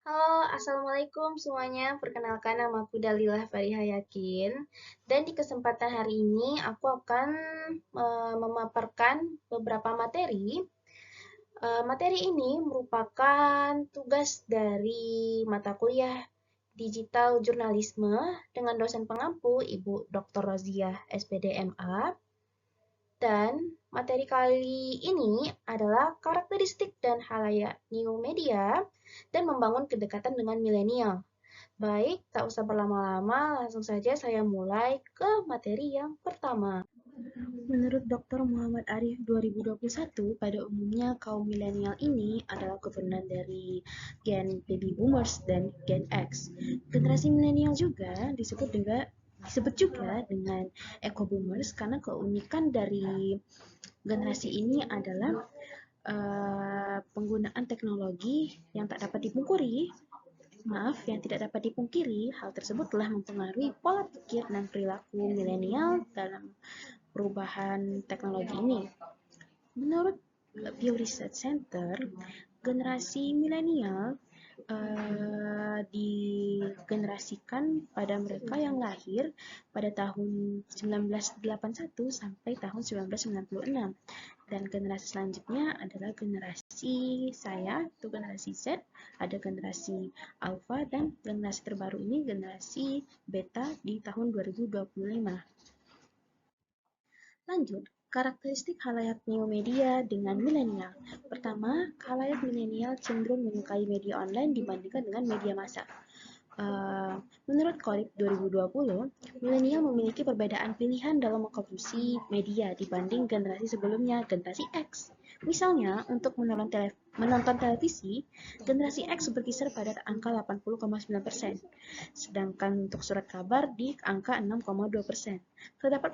Halo, Assalamualaikum semuanya. Perkenalkan nama aku Dalilah Fariha Yakin. Dan di kesempatan hari ini aku akan memaparkan beberapa materi. Materi ini merupakan tugas dari mata kuliah Digital Jurnalisme dengan dosen pengampu Ibu Dr. Roziah SPD MA. Dan materi kali ini adalah karakteristik dan halayak new media dan membangun kedekatan dengan milenial. Baik, tak usah berlama-lama, langsung saja saya mulai ke materi yang pertama. Menurut Dr. Muhammad Arif 2021, pada umumnya kaum milenial ini adalah keturunan dari gen baby boomers dan gen X. Generasi milenial juga disebut juga dengan eco boomers karena keunikan dari generasi ini adalah penggunaan teknologi yang tak dapat dipungkiri. Yang tidak dapat dipungkiri, hal tersebut telah mempengaruhi pola pikir dan perilaku milenial dalam perubahan teknologi ini. Menurut Pew Research Center, generasi milenial digenerasikan pada mereka yang lahir pada tahun 1981 sampai tahun 1996. Dan generasi selanjutnya adalah generasi saya, itu generasi Z, ada generasi Alpha, dan generasi terbaru ini generasi Beta di tahun 2025. Lanjut, karakteristik khalayak new media dengan milenial. Pertama, khalayak milenial cenderung menyukai media online dibandingkan dengan media massa. Menurut Korip 2020, milenial memiliki perbedaan pilihan dalam mengkonsumsi media dibanding generasi sebelumnya, generasi X. Misalnya, untuk menonton televisi, generasi X berkisar pada angka 80,9%, sedangkan untuk surat kabar di angka 6,2%. Terdapat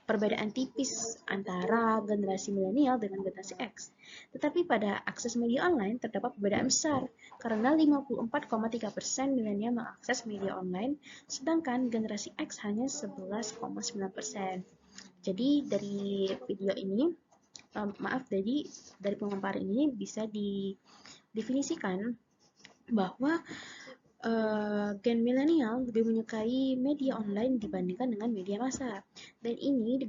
perbedaan tipis antara generasi milenial dengan generasi X. Tetapi pada akses media online terdapat perbedaan besar, karena 54,3% milenial mengakses media online, sedangkan generasi X hanya 11,9%. Jadi dari video ini, jadi dari pemaparan ini bisa didefinisikan bahwa gen milenial lebih menyukai media online dibandingkan dengan media massa. Dan ini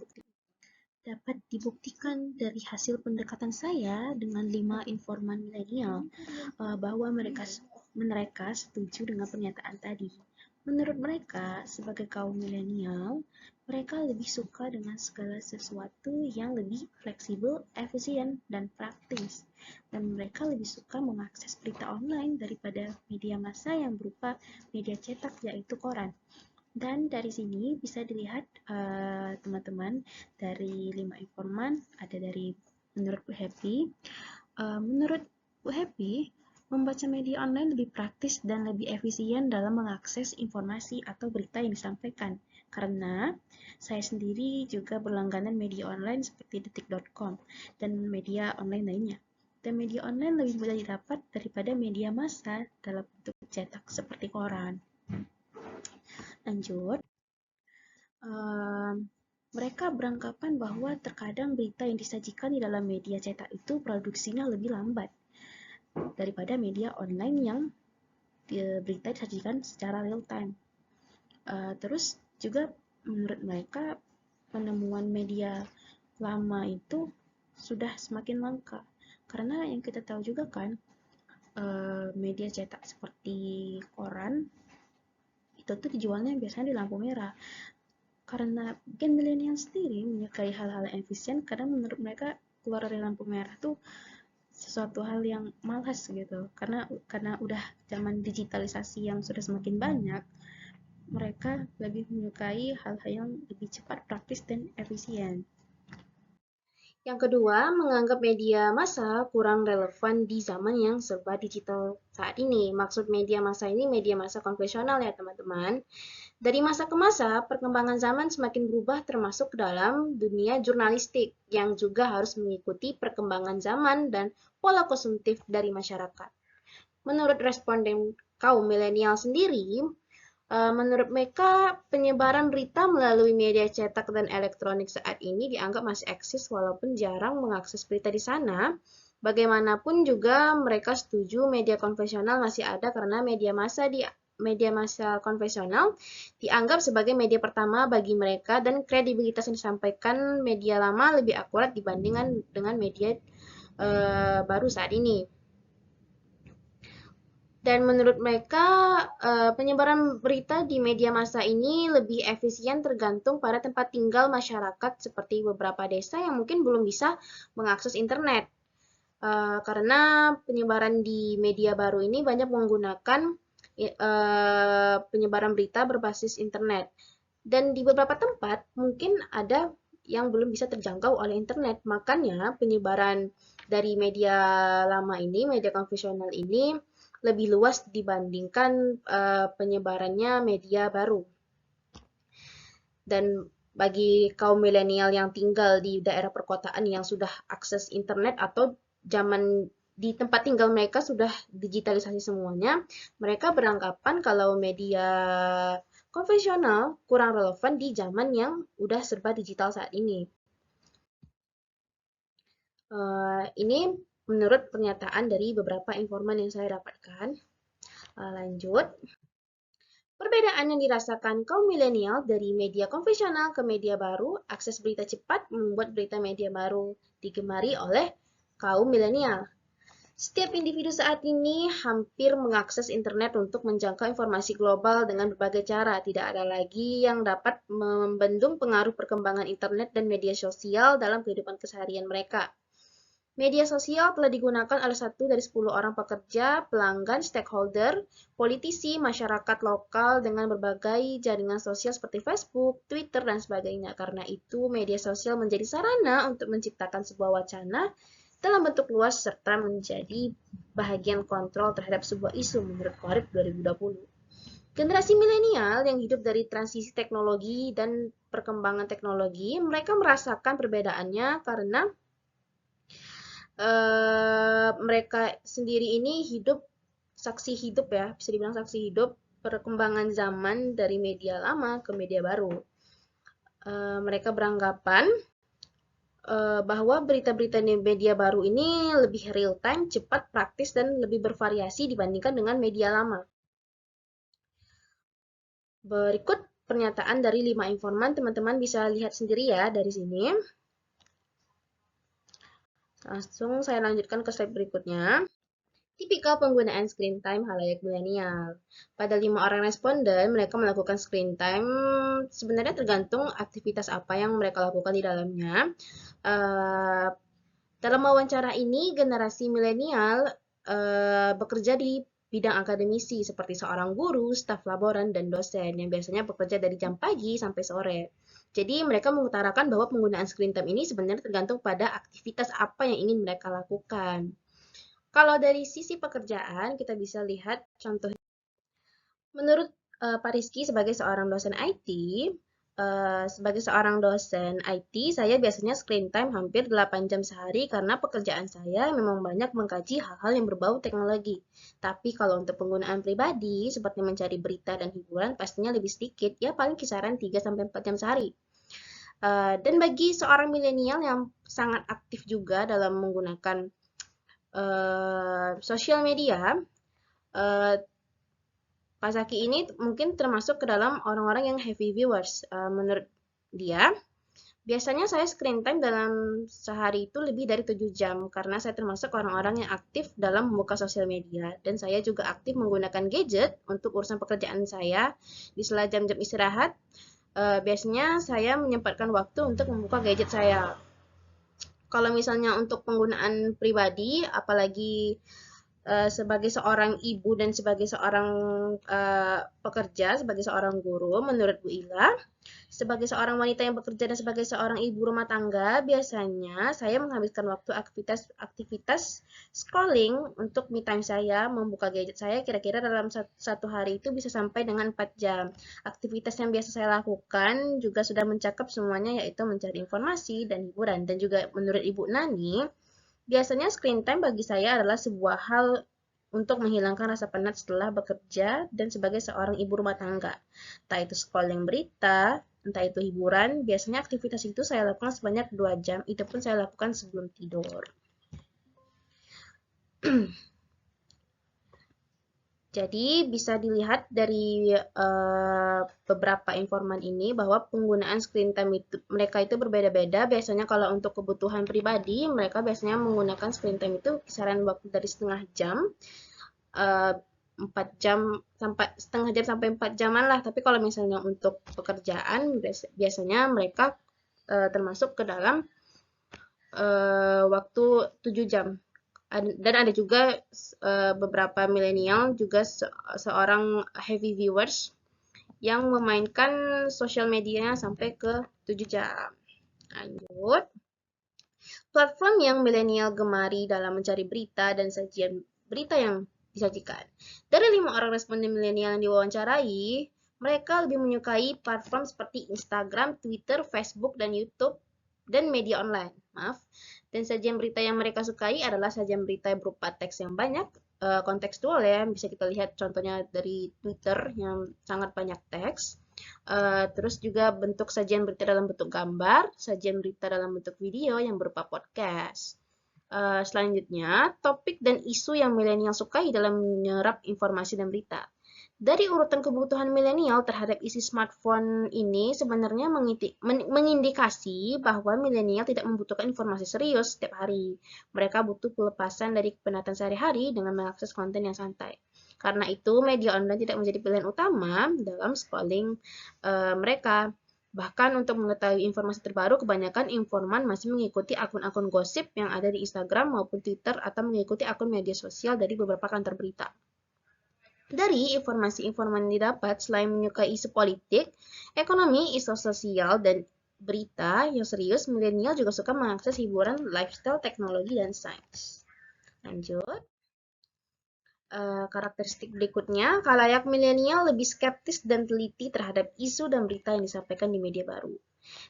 dapat dibuktikan dari hasil pendekatan saya dengan 5 informan milenial bahwa mereka setuju dengan pernyataan tadi. Menurut mereka, sebagai kaum milenial, mereka lebih suka dengan segala sesuatu yang lebih fleksibel, efisien, dan praktis. Dan mereka lebih suka mengakses berita online daripada media massa yang berupa media cetak, yaitu koran. Dan dari sini bisa dilihat teman-teman, dari 5 informan, ada dari menurut Bu Happy. Menurut Bu Happy, membaca media online lebih praktis dan lebih efisien dalam mengakses informasi atau berita yang disampaikan. Karena saya sendiri juga berlangganan media online seperti detik.com dan media online lainnya. Dan media online lebih mudah didapat daripada media massa dalam bentuk cetak seperti koran. Lanjut, mereka beranggapan bahwa terkadang berita yang disajikan di dalam media cetak itu produksinya lebih lambat daripada media online yang berita disajikan secara real time. Terus juga menurut mereka penemuan media lama itu sudah semakin langka, karena yang kita tahu juga kan, media cetak seperti koran itu tuh dijualnya biasanya di lampu merah. Karena gen milenial sendiri menyukai hal-hal yang efisien, karena menurut mereka keluar dari lampu merah tuh sesuatu hal yang malas gitu, karena udah zaman digitalisasi yang sudah semakin banyak, mereka lebih menyukai hal-hal yang lebih cepat, praktis, dan efisien. Yang kedua, menganggap media massa kurang relevan di zaman yang serba digital saat ini. Maksud media massa ini media massa konvensional ya teman-teman. Dari masa ke masa, perkembangan zaman semakin berubah termasuk dalam dunia jurnalistik yang juga harus mengikuti perkembangan zaman dan pola konsumtif dari masyarakat. Menurut responden kaum milenial sendiri, menurut mereka penyebaran berita melalui media cetak dan elektronik saat ini dianggap masih eksis walaupun jarang mengakses berita di sana. Bagaimanapun juga mereka setuju media konvensional masih ada karena media massa konvensional dianggap sebagai media pertama bagi mereka dan kredibilitas yang disampaikan media lama lebih akurat dibandingkan dengan media baru saat ini. Dan menurut mereka, penyebaran berita di media massa ini lebih efisien tergantung pada tempat tinggal masyarakat seperti beberapa desa yang mungkin belum bisa mengakses internet. Karena penyebaran di media baru ini banyak menggunakan penyebaran berita berbasis internet. Dan di beberapa tempat mungkin ada yang belum bisa terjangkau oleh internet. Makanya penyebaran dari media lama ini, media konvensional ini lebih luas dibandingkan penyebarannya media baru. Dan bagi kaum milenial yang tinggal di daerah perkotaan yang sudah akses internet atau zaman di tempat tinggal mereka sudah digitalisasi semuanya, mereka beranggapan kalau media konvensional kurang relevan di zaman yang udah serba digital saat ini. Ini menurut pernyataan dari beberapa informan yang saya dapatkan. Lanjut. Perbedaan yang dirasakan kaum milenial dari media konvensional ke media baru, akses berita cepat membuat berita media baru digemari oleh kaum milenial. Setiap individu saat ini hampir mengakses internet untuk menjangkau informasi global dengan berbagai cara. Tidak ada lagi yang dapat membendung pengaruh perkembangan internet dan media sosial dalam kehidupan keseharian mereka. Media sosial telah digunakan oleh 1 dari 10 orang pekerja, pelanggan, stakeholder, politisi, masyarakat lokal dengan berbagai jaringan sosial seperti Facebook, Twitter, dan sebagainya. Karena itu, media sosial menjadi sarana untuk menciptakan sebuah wacana dalam bentuk luas serta menjadi bahagian kontrol terhadap sebuah isu menurut Qorib 2020. Generasi milenial yang hidup dari transisi teknologi dan perkembangan teknologi, mereka merasakan perbedaannya karena mereka sendiri ini saksi hidup ya, bisa dibilang saksi hidup perkembangan zaman dari media lama ke media baru. Mereka beranggapan bahwa berita-berita di media baru ini lebih real time, cepat, praktis, dan lebih bervariasi dibandingkan dengan media lama. Berikut pernyataan dari 5 informan, teman-teman bisa lihat sendiri ya dari sini. Langsung saya lanjutkan ke slide berikutnya. Tipikal penggunaan screen time halayak milenial. Pada 5 orang responden, mereka melakukan screen time sebenarnya tergantung aktivitas apa yang mereka lakukan di dalamnya. Dalam wawancara ini, generasi milenial bekerja di bidang akademisi seperti seorang guru, staf laboran, dan dosen yang biasanya bekerja dari jam pagi sampai sore. Jadi mereka mengutarakan bahwa penggunaan screen time ini sebenarnya tergantung pada aktivitas apa yang ingin mereka lakukan. Kalau dari sisi pekerjaan, kita bisa lihat contoh. Menurut Pak Rizky sebagai seorang dosen IT, saya biasanya screen time hampir 8 jam sehari karena pekerjaan saya memang banyak mengkaji hal-hal yang berbau teknologi. Tapi kalau untuk penggunaan pribadi, seperti mencari berita dan hiburan, pastinya lebih sedikit, ya paling kisaran 3-4 jam sehari. Dan bagi seorang milenial yang sangat aktif juga dalam menggunakan sosial media, Pak Zaki ini mungkin termasuk ke dalam orang-orang yang heavy viewers. Menurut dia, biasanya saya screen time dalam sehari itu lebih dari 7 jam karena saya termasuk orang-orang yang aktif dalam membuka sosial media dan saya juga aktif menggunakan gadget untuk urusan pekerjaan saya di sela jam-jam istirahat. Biasanya saya menyempatkan waktu untuk membuka gadget saya. Kalau misalnya untuk penggunaan pribadi, apalagi sebagai seorang ibu dan sebagai seorang pekerja, sebagai seorang guru, menurut Bu Ila, sebagai seorang wanita yang bekerja dan sebagai seorang ibu rumah tangga, biasanya saya menghabiskan waktu aktivitas scrolling untuk me time saya, membuka gadget saya kira-kira dalam satu hari itu bisa sampai dengan 4 jam. Aktivitas yang biasa saya lakukan juga sudah mencakup semuanya yaitu mencari informasi dan hiburan. Dan juga menurut Ibu Nani, biasanya screen time bagi saya adalah sebuah hal untuk menghilangkan rasa penat setelah bekerja dan sebagai seorang ibu rumah tangga. Entah itu scrolling berita, entah itu hiburan, biasanya aktivitas itu saya lakukan sebanyak 2 jam, itu pun saya lakukan sebelum tidur. Jadi bisa dilihat dari beberapa informan ini bahwa penggunaan screen time mereka itu berbeda-beda. Biasanya kalau untuk kebutuhan pribadi, mereka biasanya menggunakan screen time itu kisaran waktu dari setengah jam, eh, 4 jam sampai setengah jam sampai 4 jaman lah. Tapi kalau misalnya untuk pekerjaan, biasanya mereka termasuk ke dalam waktu 7 jam. Dan ada juga beberapa milenial juga seorang heavy viewers yang memainkan sosial medianya sampai ke 7 jam. Lanjut. Platform yang milenial gemari dalam mencari berita dan sajian berita yang disajikan. Dari 5 orang responden milenial yang diwawancarai, mereka lebih menyukai platform seperti Instagram, Twitter, Facebook, dan YouTube, dan media online. Maaf. Dan sajian berita yang mereka sukai adalah sajian berita berupa teks yang banyak, kontekstual ya. Bisa kita lihat contohnya dari Twitter yang sangat banyak teks. Terus juga bentuk sajian berita dalam bentuk gambar, sajian berita dalam bentuk video yang berupa podcast. Selanjutnya, topik dan isu yang milenial sukai dalam menyerap informasi dan berita. Dari urutan kebutuhan milenial terhadap isi smartphone ini sebenarnya mengindikasi bahwa milenial tidak membutuhkan informasi serius setiap hari. Mereka butuh pelepasan dari kepenatan sehari-hari dengan mengakses konten yang santai. Karena itu, media online tidak menjadi pilihan utama dalam scrolling mereka. Bahkan untuk mengetahui informasi terbaru, kebanyakan informan masih mengikuti akun-akun gosip yang ada di Instagram maupun Twitter atau mengikuti akun media sosial dari beberapa kantor berita. Dari informasi-informan yang didapat, selain menyukai isu politik, ekonomi, isu sosial, dan berita yang serius, milenial juga suka mengakses hiburan, lifestyle, teknologi, dan sains. Lanjut. Karakteristik berikutnya, khalayak milenial lebih skeptis dan teliti terhadap isu dan berita yang disampaikan di media baru.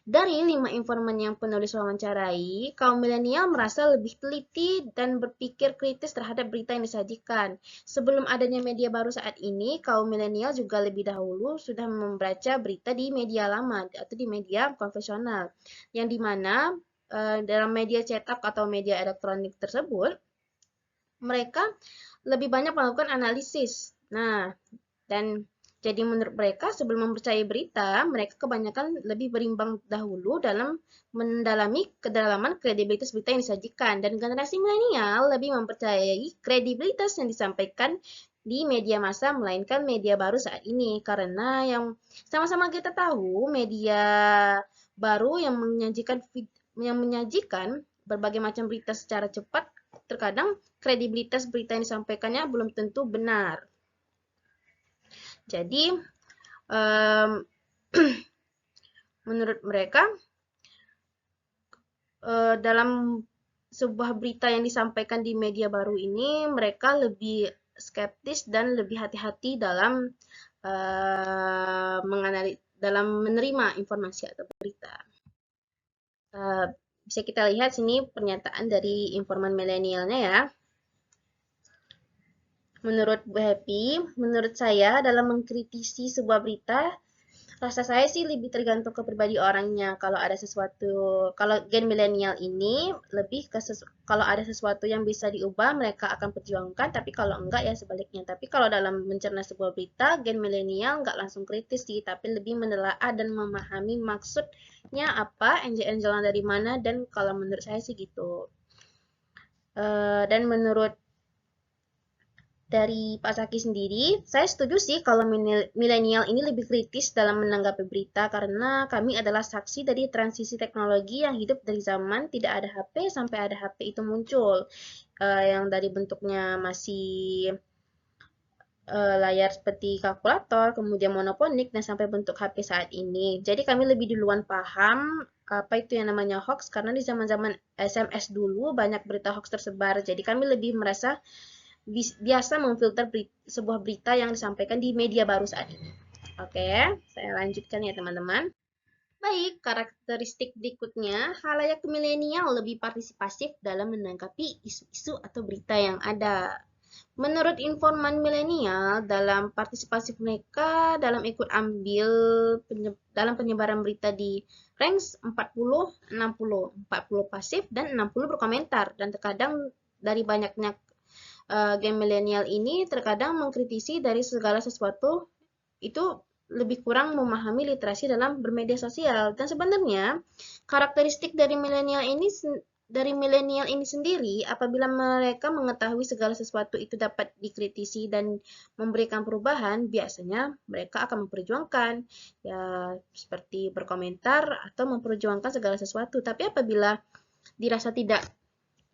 Dari 5 informan yang penulis wawancarai, kaum milenial merasa lebih teliti dan berpikir kritis terhadap berita yang disajikan. Sebelum adanya media baru saat ini, kaum milenial juga lebih dahulu sudah membaca berita di media lama atau di media konvensional, yang dimana dalam media cetak atau media elektronik tersebut, mereka lebih banyak melakukan analisis. Nah, dan jadi menurut mereka sebelum mempercayai berita, mereka kebanyakan lebih berimbang dahulu dalam mendalami kedalaman kredibilitas berita yang disajikan. Dan generasi milenial lebih mempercayai kredibilitas yang disampaikan di media massa melainkan media baru saat ini. Karena yang sama-sama kita tahu, media baru yang menyajikan berbagai macam berita secara cepat, terkadang kredibilitas berita yang disampaikannya belum tentu benar. Jadi, menurut mereka, dalam sebuah berita yang disampaikan di media baru ini, mereka lebih skeptis dan lebih hati-hati dalam dalam menerima informasi atau berita. Bisa kita lihat sini pernyataan dari informan milenialnya ya. Menurut Bu Happy, menurut saya dalam mengkritisi sebuah berita, rasa saya sih lebih tergantung ke pribadi orangnya. Kalau ada sesuatu, kalau gen milenial ini lebih ke kalau ada sesuatu yang bisa diubah, mereka akan perjuangkan. Tapi kalau enggak ya sebaliknya. Tapi kalau dalam mencerna sebuah berita, gen milenial nggak langsung kritis sih, tapi lebih menelaah dan memahami maksudnya apa, angel-angelan dari mana, dan kalau menurut saya sih gitu. Dan menurut dari Pak Saki sendiri, saya setuju sih kalau milenial ini lebih kritis dalam menanggapi berita karena kami adalah saksi dari transisi teknologi yang hidup dari zaman tidak ada HP sampai ada HP itu muncul. Yang dari bentuknya masih layar seperti kalkulator, kemudian monoponik, dan sampai bentuk HP saat ini. Jadi kami lebih duluan paham apa itu yang namanya hoax karena di zaman-zaman SMS dulu banyak berita hoax tersebar. Jadi kami lebih merasa biasa memfilter sebuah berita yang disampaikan di media baru saat ini. Oke, saya lanjutkan ya teman-teman. Baik, karakteristik berikutnya, khalayak milenial lebih partisipatif dalam menanggapi isu-isu atau berita yang ada. Menurut informan milenial, dalam partisipasi mereka dalam ikut ambil dalam penyebaran berita di range 40-60, 40 pasif dan 60 berkomentar. Dan terkadang dari banyaknya Gen milenial ini terkadang mengkritisi dari segala sesuatu itu lebih kurang memahami literasi dalam bermedia sosial. Dan sebenarnya karakteristik dari milenial ini sendiri, apabila mereka mengetahui segala sesuatu itu dapat dikritisi dan memberikan perubahan, biasanya mereka akan memperjuangkan, ya seperti berkomentar atau memperjuangkan segala sesuatu. Tapi apabila dirasa tidak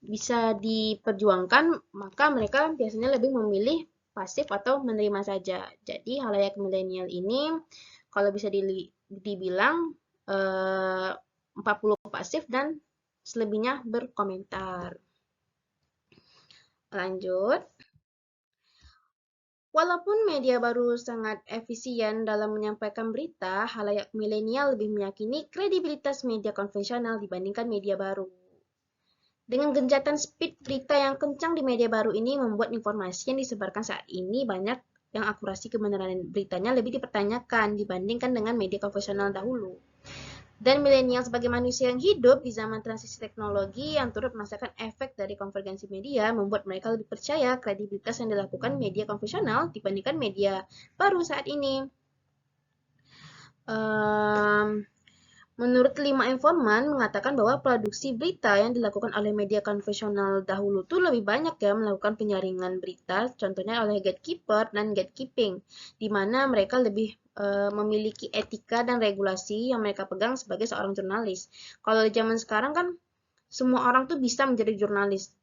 bisa diperjuangkan, maka mereka biasanya lebih memilih pasif atau menerima saja. Jadi halayak milenial ini kalau bisa dibilang 40 pasif dan selebihnya berkomentar. Lanjut. Walaupun media baru sangat efisien dalam menyampaikan berita, halayak milenial lebih meyakini kredibilitas media konvensional dibandingkan media baru. Dengan gencatan speed berita yang kencang di media baru ini membuat informasi yang disebarkan saat ini banyak yang akurasi kebenaran beritanya lebih dipertanyakan dibandingkan dengan media konvensional dahulu. Dan milenial sebagai manusia yang hidup di zaman transisi teknologi yang turut merasakan efek dari konvergensi media membuat mereka lebih percaya kredibilitas yang dilakukan media konvensional dibandingkan media baru saat ini. Menurut 5 informan mengatakan bahwa produksi berita yang dilakukan oleh media konvensional dahulu tuh lebih banyak ya melakukan penyaringan berita, contohnya oleh gatekeeper dan gatekeeping, di mana mereka lebih memiliki etika dan regulasi yang mereka pegang sebagai seorang jurnalis. Kalau di zaman sekarang kan semua orang tuh bisa menjadi jurnalis.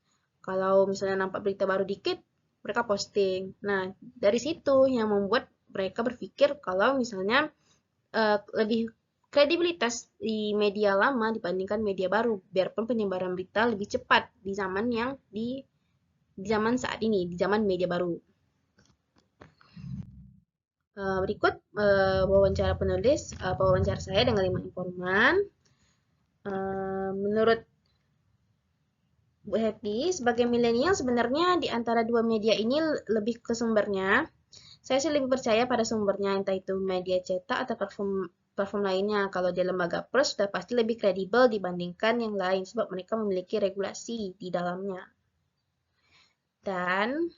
Kalau misalnya nampak berita baru dikit, mereka posting. Nah, dari situ yang membuat mereka berpikir kalau misalnya lebih kredibilitas di media lama dibandingkan media baru, biarpun penyebaran berita lebih cepat di zaman di zaman saat ini, di zaman media baru. Berikut wawancara penulis, wawancara saya dengan 5 informan. Menurut Bu Happy, sebagai milenial sebenarnya di antara dua media ini lebih ke sumbernya. Saya sih lebih percaya pada sumbernya, entah itu media cetak atau platform lainnya. Kalau di lembaga pers sudah pasti lebih kredibel dibandingkan yang lain, sebab mereka memiliki regulasi di dalamnya. Dan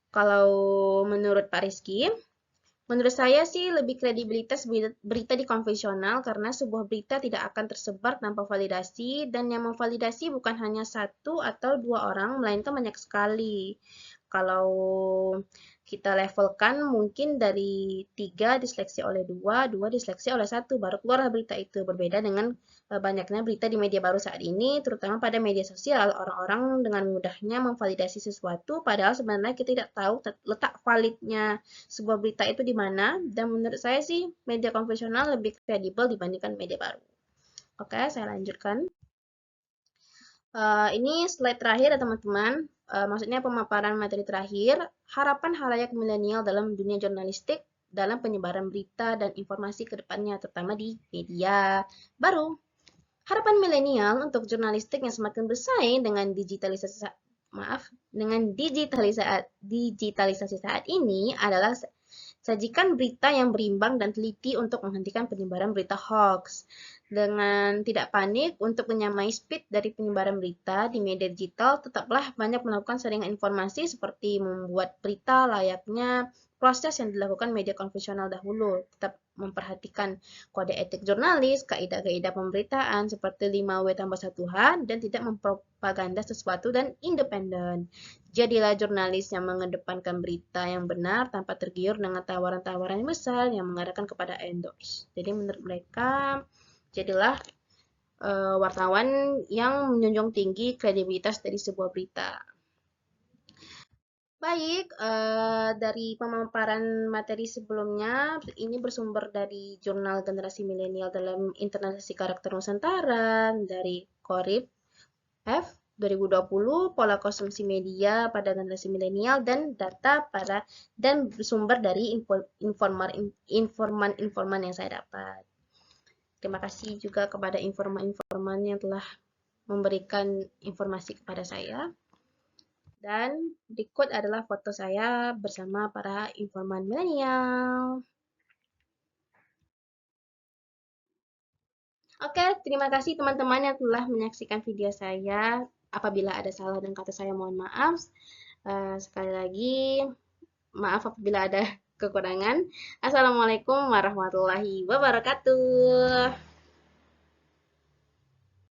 kalau menurut Pak Rizky, menurut saya sih lebih kredibilitas berita di konvensional karena sebuah berita tidak akan tersebar tanpa validasi dan yang memvalidasi bukan hanya satu atau dua orang, melainkan banyak sekali. Kalau kita levelkan mungkin dari 3 diseleksi oleh 2 diseleksi oleh 1, baru keluar berita itu. Berbeda dengan banyaknya berita di media baru saat ini, terutama pada media sosial. Orang-orang dengan mudahnya memvalidasi sesuatu, padahal sebenarnya kita tidak tahu letak validnya sebuah berita itu di mana. Dan menurut saya sih, media konvensional lebih kredibel dibandingkan media baru. Oke, saya lanjutkan. Ini slide terakhir ya teman-teman. Maksudnya pemaparan materi terakhir, harapan halayak milenial dalam dunia jurnalistik dalam penyebaran berita dan informasi ke depannya, terutama di media baru. Harapan milenial untuk jurnalistik yang semakin bersaing dengan digitalisasi saat ini adalah sajikan berita yang berimbang dan teliti untuk menghentikan penyebaran berita hoax. Dengan tidak panik untuk menyamai speed dari penyebaran berita di media digital, tetaplah banyak melakukan saringan informasi seperti membuat berita layaknya proses yang dilakukan media konvensional dahulu. Tetap memperhatikan kode etik jurnalis, kaidah-kaidah pemberitaan seperti 5W+1H, dan tidak mempropaganda sesuatu dan independen. Jadilah jurnalis yang mengedepankan berita yang benar tanpa tergiur dengan tawaran-tawaran yang besar yang mengarahkan kepada endorse. Jadi menurut mereka, jadilah wartawan yang menjunjung tinggi kredibilitas dari sebuah berita. Baik, dari pemaparan materi sebelumnya, ini bersumber dari jurnal generasi milenial dalam internalisasi karakter Nusantara, dari Korip F 2020, pola konsumsi media pada generasi milenial, dan data dan bersumber dari informan yang saya dapat. Terima kasih juga kepada informan-informan yang telah memberikan informasi kepada saya. Dan berikut adalah foto saya bersama para informan milenial. Oke, terima kasih teman-teman yang telah menyaksikan video saya. Apabila ada salah dan kata saya mohon maaf. Sekali lagi, maaf apabila ada kekurangan. Assalamualaikum warahmatullahi wabarakatuh.